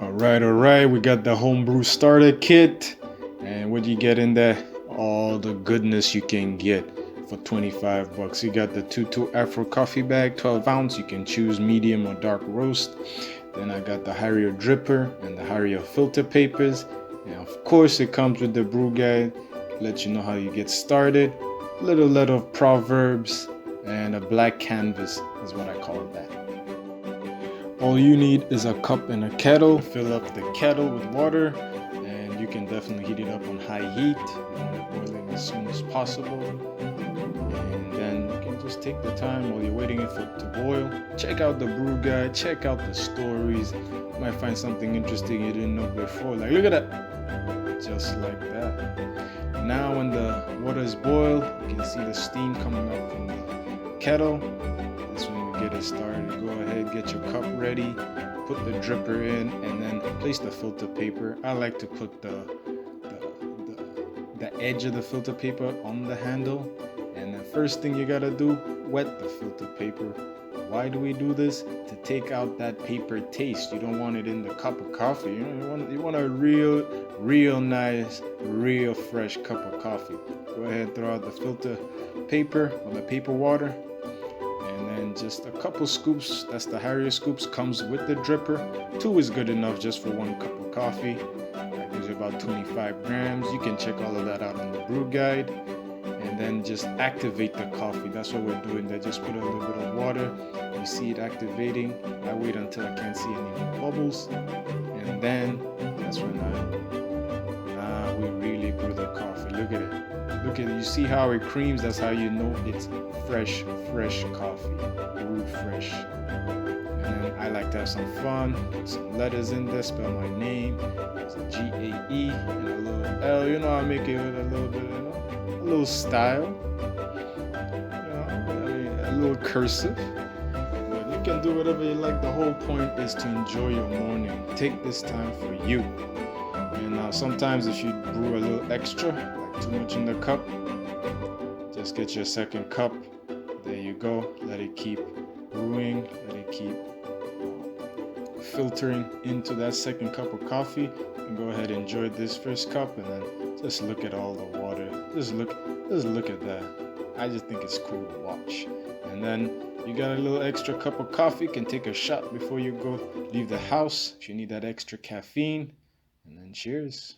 All right, we got the Home Brew Starter Kit. And what do you get in there? All the goodness you can get for 25 bucks. You got the Tutu Afro Coffee bag, 12 ounce. You can choose medium or dark roast. Then I got the Harrier dripper and the Harrier filter papers. And of course, it comes with the brew guide. Let you know how you get started. Little letter of proverbs and a black canvas is what I call that. All you need is a cup and a kettle. Fill up the kettle with water, and you can definitely heat it up on high heat. You want it boiling as soon as possible. And then you can just take the time while you're waiting for it to boil. Check out the brew guide, check out the stories. You might find something interesting you didn't know before. Like, look at that. Just like that. Now when the water is boiled, you can see the steam coming up from the kettle. That's when we get it started. Go ahead, get your cup ready, put the dripper in, and then place the filter paper. I like to put the edge of the filter paper on the handle. And the first thing you gotta do, wet the filter paper. Why do we do this? To take out that paper taste. You don't want it in the cup of coffee. You want a real nice, real fresh cup of coffee. Go ahead, throw out the filter paper or the paper water. And then just a couple scoops, that's the Harrier scoops, comes with the dripper. 2 is good enough just for 1 cup of coffee. That gives you about 25 grams. You can check all of that out in the brew guide. And then just activate the coffee. That's what we're doing there. Just put a little bit of water. You see it activating. I wait until I can't see any more bubbles. And then that's when we really brew the coffee. Look at it. Look at it. You see how it creams? That's how you know it's fresh coffee. Brew fresh. And then I like to have some fun. Put some letters in there. Spell my name. It's a G-A-E and a little L. You know, I make it with a little bit, a little style. A little cursive. But you can do whatever you like. The whole point is to enjoy your morning. Take this time for you. And sometimes if you brew a little extra, like too much in the cup, just get your second cup. There you go. Let it keep brewing. Let it keep filtering into that second cup of coffee. And go ahead and enjoy this first cup, and then just look at all the water. Just look at that. I just think it's cool to watch. And then you got a little extra cup of coffee. You can take a shot before you go leave the house if you need that extra caffeine. And then cheers.